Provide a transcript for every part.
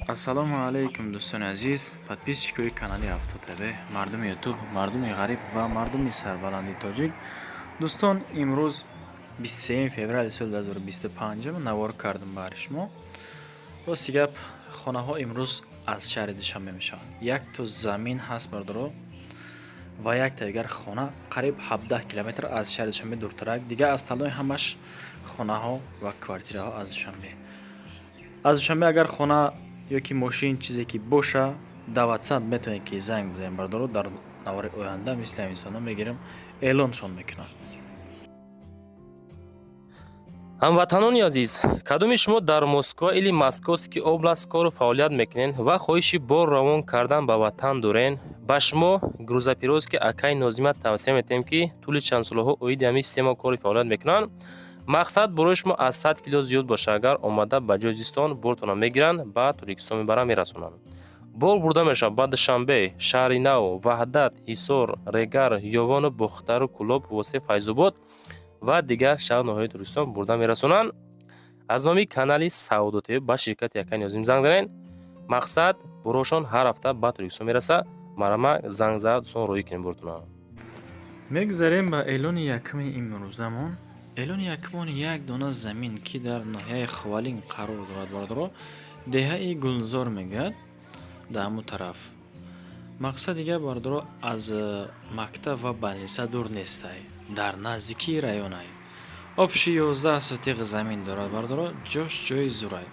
ассалому алайкум дӯстони азиз, подписчикои канали Авто ТВ, мардуми ютуб, мардуми ғариб ва мардуми сарбаланди тоҷик. дӯстон, имрӯз 23 феврали соли 2025 навор кардам баъри шумо. рости гап, хонаҳо имрӯз аз шаҳри Душанбе мешаванд. Як то замин ҳаст бардоро ва як то дигар хона қариб 17 километр аз шаҳри Душанбе дуртарак. Дигар аз талои ҳамаш хонаҳо ва квартираҳо аз Душанбе. аз Душанбе агар хона ё ки мошин чизе ки боша, да WhatsApp метавонед ки занг бизанед бардоро. дар навори оянда мисли инсонҳо мегирам, эълоншон мекунам. ҳамватанони азиз, кадоми шумо дар Москва или Московский област кору фаъолият мекунен ва хоҳиши бор равон кардан ба ватан дорен, ба шумо грузопирёзки акаи Нозимат тавсия метем ки тӯли чандсолаҳо оиди ҳамин система кори фаъолият мекунанд. мақсад барои шумо аз 100 кило зиёд боша, агар омада ба ҷои зистон бортона мегиранд, ба Туркистон мебаранд, мерасонанд. бор бурда мешавад ба Душанбе, Шаҳри Нав, Ваҳдат, Ҳисор, Регар, Ёвону, Бухтару, Кӯлоб, Восиф, Файзобод ва дигар шаҳр ноҳияи Туркистон бурда мерасонанд. аз номи канали Саудотӣ ба ширкати Акаи Нозим занг занед. мақсад борошон ҳар ҳафта ба Туркистон мераса. марама занг зад сон роҳӣ кунем бортона. мегзарем ба эълони якуми имрӯзамон. эълони якумон як дона замин ки дар ноҳияи Ховалин қарор дорад бардоро, деҳаи Гулзор мегӯяд, дар ҳамун тараф. мақсад дигар бардоро аз мактаб ва балниса дур нестай, дар наздикии районай. обши 11 сотиқ замин дорад бардоро, ҷош ҷои зурай.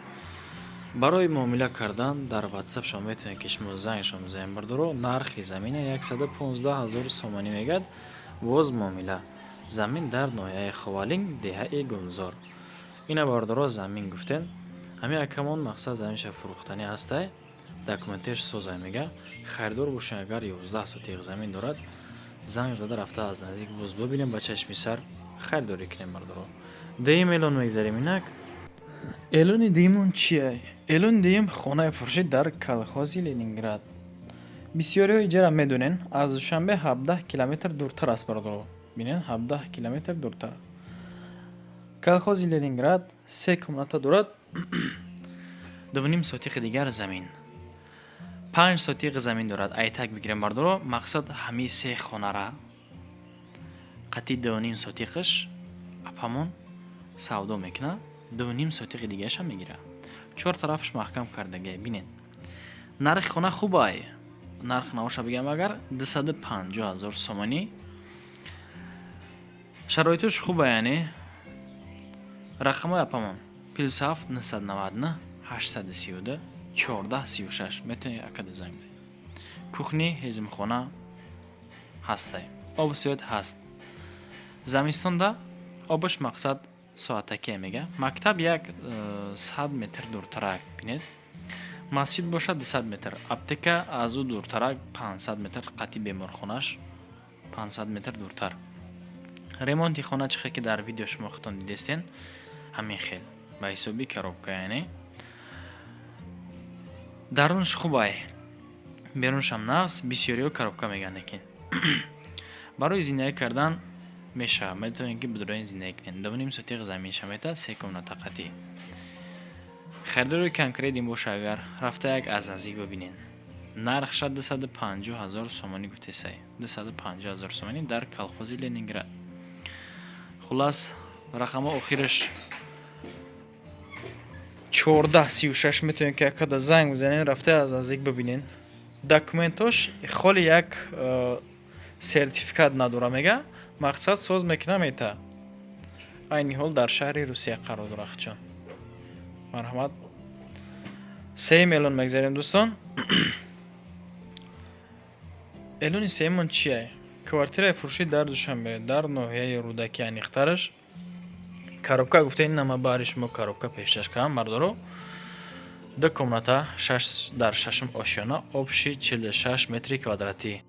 барои муомила кардан дар WhatsApp шумо метавонед ки шумо зангшон бизанед бардоро. нархи замина 115 000 сомонӣ мегӯяд. боз муомила замин дар ноҳияи Ховалин, деҳаи Гулзор. ина бардоро замин гуфтен. ҳамин акамон мақсад заминша фурӯхтанӣ ҳастай. документеш созай мега. харидор бошен, агар 11 сотиқ замин дорад, занг зада рафта аз наздик боз бибинем, ба чашми сар харидорӣ кунем бардоро. деюм эълон мегзарем. инак эълони деюмон чие? эълони деюм хонаи фурӯшӣ дар колхози Ленинград. бисёриҳо иҷара медонен, аз Душанбе 17 километр дуртар аст бардоро. бинен 17 километр дуртар. колхози Ленинград 3 комната дорад. 2.5 сотиқи дигар замин. 5 сотиқи замин дорад. айтак бигирем бардоро. мақсад ҳамин 3 хонара қатъи 2.5 сотиқаш апамон савдо мекуна. 2.5 сотиқи дигараша мегира. 4 тарафаш маҳкам кардагӣ. бинен нархи хона хубай. нарх навоша бигам, агар 250 000 сомонӣ. шароитош хуба, яъне рақамои апамон +7 999 832 1436 метавонед акаде занг бизанед. кухни ҳизмхона ҳастай. оби сиёд ҳаст. замистонда обаш мақсад соатаке мега. мактаб як 100 метр дуртарак бинед. масҷид бошад 200 метр. аптека аз ӯ дуртарак 500 метр. қатъи беморхонаш 500 метр дуртар. ремонти хона чихе ки дар видео шумо худтон дидестен, ҳамин хел ба ҳисоби коробка, яъне дарунаш хубай, берунашам нағз. бисёриҳо коробка мегӯянд, лекин барои зиндагӣ кардан мешавад. метавонед ки бидроин зиндагӣ кунед. 2.5 сотиқ замин шамета, 3 комната қатъи. харидори конкретин боша, агар рафта як аз наздик бибинен. нархша 250 000 сомонӣ гуфтесай. 250 000 сомонӣ дар колхози Ленинград. хулас рақамо охираш 1436 метавонед ки акада занг бизанед, рафта аз наздик бибинен. документош холи як сертификат надора мега. мақсад соз мекуна мета. айни ҳол дар шаҳри Русия қарор дорад. худчон марҳамат. сеюм эълон мегзарем дӯстон. эълони сеюмон чие? квартираи фурӯшӣ дар Душанбе, дар ноҳияи Рӯдаки аниқтараш. коробка гуфтен, нама баъри шумо коробка пешкаш кардам бардоро. 2 комната 6 дар 6 ошёна, обши 46 метри квадратӣ.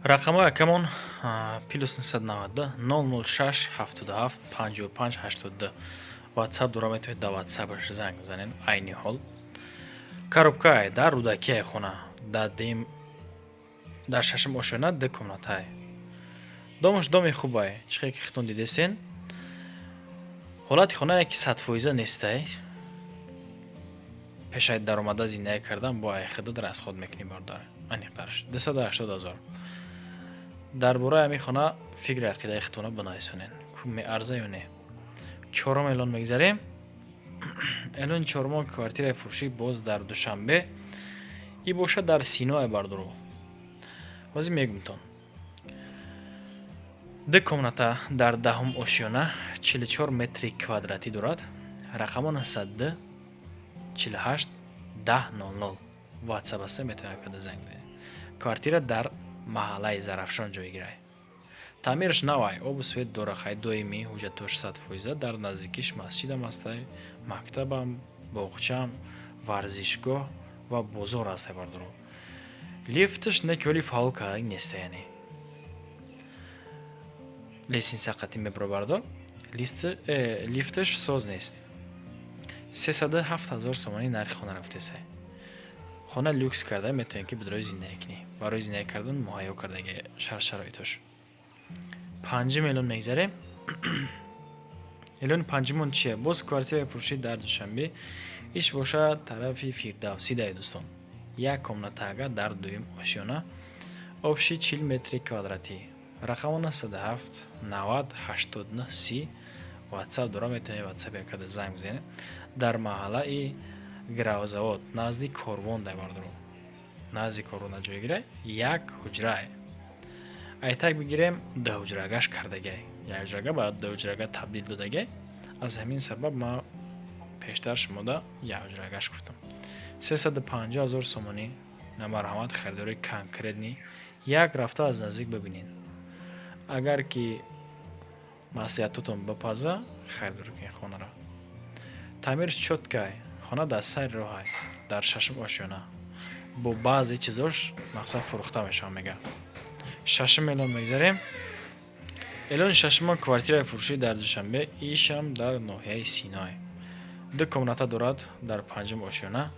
рақамои акамон +992 006 77 55 82. WhatsApp дора, метавонед дар WhatsAppаш занг бизанед. айни ҳол коробкае дар Рӯдакияи хона, дар 6 ошёна, 2 комнатае. домаш доми хубае, чихе ки худтон дидесен. ҳолати хона яки 100% нестай. пешай даромада зиндаги кардан бо айхидад расход мекунӣ бордор аниқтарш 280 000. дар бораи ҳамин хона фикри ақидаи худтона бинависонед ку меарза ё не. чорум эълон мегзарем. эълони чорумон квартираи фурӯшӣ боз дар душанбе и бошад дар Синое бардуру. ҳозир мегумтон 2 комната дар 10 ошёна 44 метри квадратӣ дорад. рақамон 102 48 10 00 ватсап аста метавонед када занг бизанед. квартира дар маҳаллаи Зарафшон ҷойгир аст. таъмираш навай, обу свет дора, хай доимӣ, ҳуҷҷатош 100%. дар наздикиш масҷидам астай, мактабам, боғчам, варзишгоҳ ва бозор астай бардуро. лифташ не ки оли фаъол карда неста, яъне лесинса қатӣ мебро бардор. лифташ соз нест. 307 000 сомонӣ нархи хона рафтесай. хона люкс карда метавонед ки бидрои зиндаги кунӣ. барои зиндаги кардан муҳайё кардаги шароитош. 5 миллион мегзарем. эълони панҷумон чия? боз квартираи фурӯшӣ дар Душанбе иш бошад тарафи Фирдавсӣ дай дӯстон. як комнатага дар 2 ошёна обши 40 метри квадратӣ. рақамон 107 90 89 30 ватсап дора, метавонед ватсапи када занг бизанед. дар маҳаллаи Гравзавод назди Корвон дай бардуро. назди Корвона ҷойгирай. як ҳуҷрае. айтак бигирем 2 ҳуҷрагаш кардагай. як ҳуҷрага ба 2 ҳуҷрага табдил додагай. аз ҳамин сабаб ма пештар шумода як ҳуҷрагаш гуфтам. 350 000 сомонӣ на марҳамат харидори конкретни як рафта аз наздик бибинед. агар ки маслиҳатотон бипаза харидор кунед хонаро. таъмириш чоткай. хона дар сайри роҳай дар 6 ошёна. бо баъзе чизош мақсад фурӯхта мешавад мега. 6 миллион мегзарем. эълони шашумон квартираи фурӯшӣ дар Душанбе ишам дар ноҳияи Синое. 2 комната дорад дар 5 ошёна.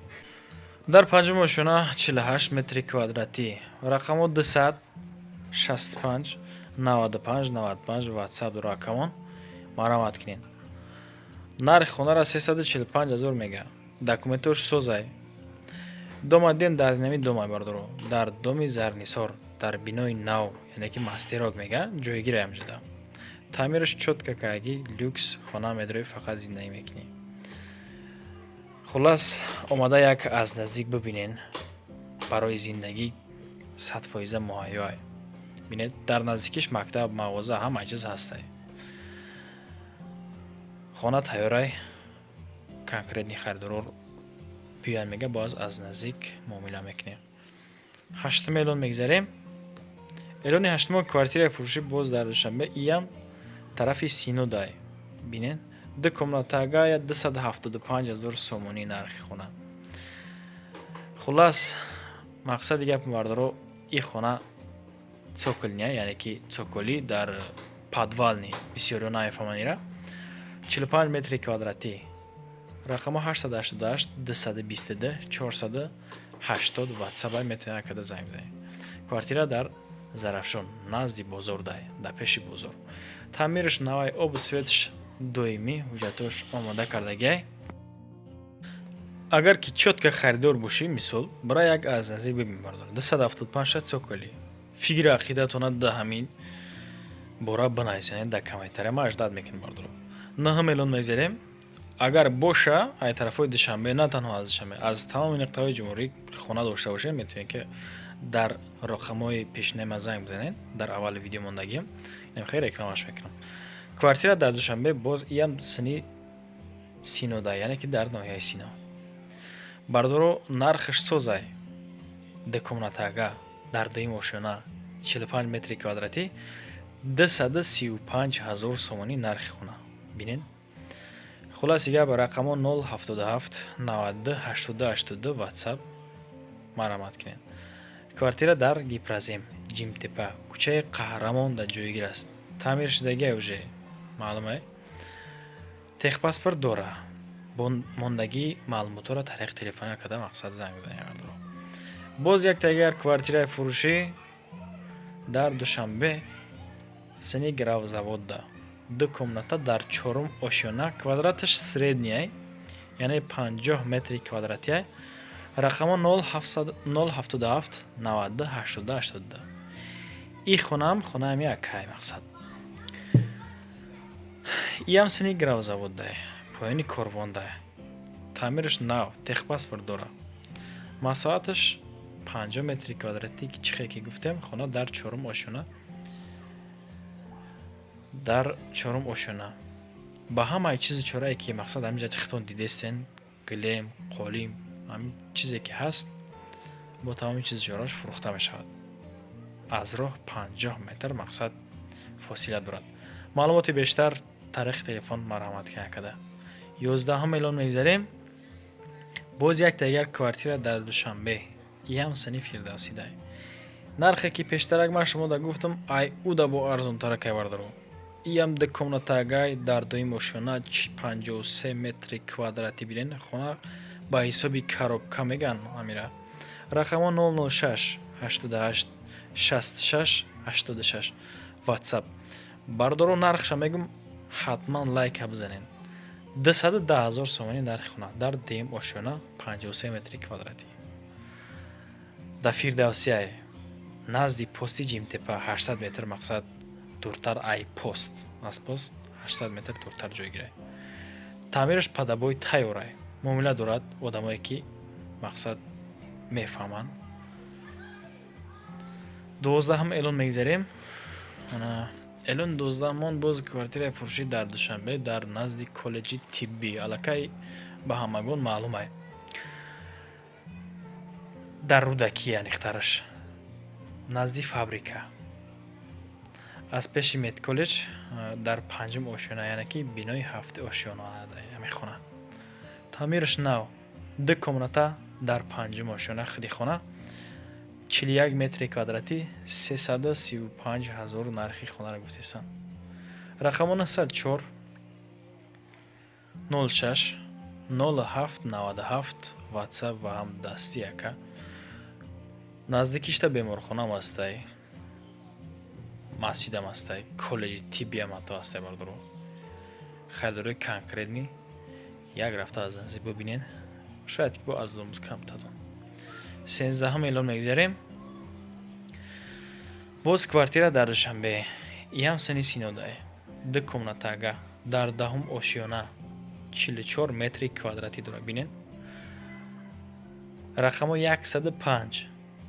дар 5 ошёна 48 метри квадратӣ. рақамо 200 65 95 95 ватсап дора акамон марҳамат кунед. нархи хонара 345 000 мега. документош созай. домаден дар нами домай бардоро. дар доми Зарнисор дар бинои нав, яъне ки мастерок мега ҷойгирай ҳамҷуда. таъмираш чотка каги люкс хона медрои фақат зиндагӣ мекунӣ. хулас омада як аз наздик бибинен. барои зиндагӣ 100% муҳайё аст. бинед дар наздикиш мактаб, мағоза ҳама чиз ҳастай. хона тайёрай. конкретни харидорор биёян мега боз аз наздик муомила мекунем. 8 миллион мегзарем. эълони 8 квартираи фурӯшӣ боз дар Душанбе иям тарафи Синодай. бинед 2 комнатага 275 000 сомонӣ нархи хона. хулас мақсади гапи бардоро и хона цоколния, яъне ки цоколи дар подвални бисёриё намефаҳманира. 45 метри квадратӣ. рақамо 888 222 480 ватсапай метавонед када занг бизанед. квартира дар Зарафшон назди бозор дай, дар пеши бозор. таъмираш навай, обу светш доимӣ, ҳуҷҷатош омода кардагай. агар ки чотка харидор бошӣ, мисол бара як аз наздик бибин бардор. 275 цоколи. фикри ақидатона да ҳамин бора бинависонед да комментария ма аждад мекунем бардор. 9 миллион мегзарем. агар боша ай тарафои Душанбе, на танҳо аз Душанбе, аз тамоми нуқтаҳои ҷумҳурӣ хона дошта бошед, метавонед ки дар рақамҳои пешинама занг бизанед. дар аввали видео мондагиам. инам хеле рекламаш мекунам. квартира дар Душанбе боз иям сини Синода, яъне ки дар ноҳияи Сино. бардоро нархаш созай. 2 комнатага дар 2 ошёна 45 метри квадратӣ 235 000 сомонӣ нархи хона. бинед. хулас гап рақамо 077 92 82 82 ватсап марҳамат кунед. квартира дар Гипразем, Ҷимтепа, кӯчаи Қаҳрамон дар ҷойгир аст. таъмир шудагиай уже маълум аст. техпаспорт дора. бо мондагии маълумотро тариқи телефони када мақсад занг бизанед. боз як тагар квартираи фурӯшӣ дар Душанбе сини Гравзаводда. 2 комната дар 4 ошёна, квадраташ средний, یعنی 50 متر کвадрати. رقم 077 90 80 82. این خونه هم یک کای مقصد. این هم سنی گراو زود ده. پایینی کاروان ده. تعمیرش نو تخباس برداره. مساحتش 50 متر کвадрati که چخه که گفتم خونه در چهارم آشونه. در چهارم آشونه. با همه چیز چهارایی که مقصد همینجا تختون دیدستن گلیم قالیم همین چیزی که هست با تمام چیز چهاراش فروخته میشود. از راه 50 متر مقصد فاصله دارد. معلومات بیشتر طریق تلفن مرحمت کرده. 11 میلیون میگذاریم. باز یک دیگر کوارتیر در دوشنبه. این هم سنی فیردوسی ده. نرخی که پیشترک من شما دا گفتم ای او دا با ارزون تره که بردارو. این هم دکمنا تاگای در دوی مشونه 53 متر کвадрati بینن خونه با حسابی کاروبکا میگن امیره. رقم 006 88 66 86 واتساپ. بردارو نرخش میگم حتما لایک بزنین. 210,000 سومانی نرخ خونه در دیم آشونه 53 متر کвадрati. در فیردوسیه نزدی پستی جیم تپه 800 متر مقصد دورتر ای پست از پست 800 متر دورتر جای گیره. تعمیرش پدبای تایوره معامله دارد آدمایی که مقصد میفهمن. 12 الان میگذاریم. الان 12 من باز کوارتیر فروشی در دوشنبه در نزدیک کالج طبی الکای به همگون معلومه. در رودکی یعنی اخترش نزدیک فابریکا از پیش میت کالج در پنجم آشیانه یعنی که بینای هفت آشیانه همی خونه. تعمیرش نو دو کمناتا در پنجم آشیانه خودی خونه 41 متر کвадрati 335,000 نرخی خونه را گفتیستن. رقم 904 06 07 97 واتساپ و هم دستی اکا نزدیکیش تا بیمارخونه هم هسته مسجد هم هسته کالج طبی هم حتی هسته بردارو خریداری کنکریتنی یک رفته از انزی ببینین شاید که با از دومز کم تدون 13 میلیون میگذاریم. باز کوارتیر در دوشنبه ای هم سنی سینوده دو کمناتاگا در دهم آشیانه 44 متر کвадрati داره بینین. رقم 105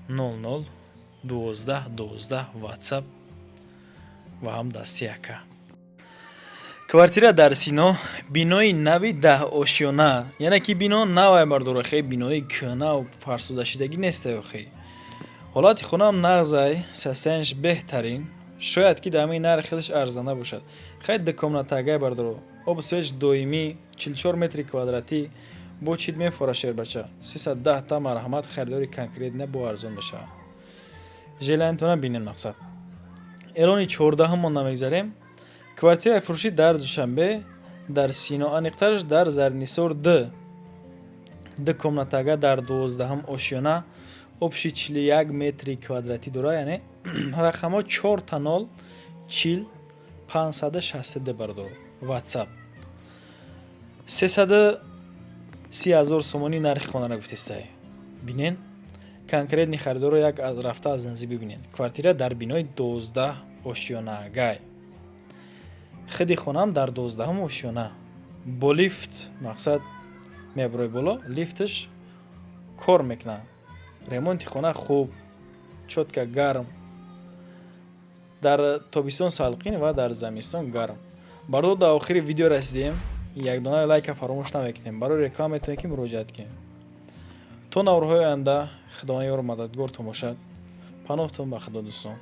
00 12 12 واتساپ و هم دستی اکا. کوارتیر در سینو بینای نوی 10 آشیانه یعنی که بینا نوی برداره خیلی بینای کنه و فرسوده شدگی نیسته خیلی. حالات خونه هم نغزه سستنش بهترین شاید که دمی نرخ خودش ارزانه باشد. خیلی دکمنا تاگای برداره آب سویچ دویمی 44 متر کвадрati با چید می فراشیر بچه 310 تا مرحمت خریداری کنکریت نه با ارزان بشه. جلانتونه بینین مقصد. الانی 14 همون نمیگذاریم. کوارتیر فروشی در دوشنبه در سینو انیقترش در زرنیسور ده کمناتاگا در 12 هم آشیانه обши 41 метри квадрати дора яъне рақамҳо 4 та 0 40 560 бардор. ватсап 330,000 сомонӣ нархи хонара гуфтистай. бинен конкретни харидорро як рафта аз занзиб бибинен. квартира дар бинои 12 ошиёнагай. хиди хонаам дар 12 ошиёна бо лифт мақсад мебарои боло лифташ кор мекунад. ремонти хона хуб чотка гарм дар тобистон салқин ва дар зимистон гарм. бардо до охири видео расидем. як дона лайка фаромӯш намекунем. барои реклама метавонем ки муроҷиат кунем. то наврҳои оянда худои ёр мададгор тумошад. паноҳтон ба худо дӯстон.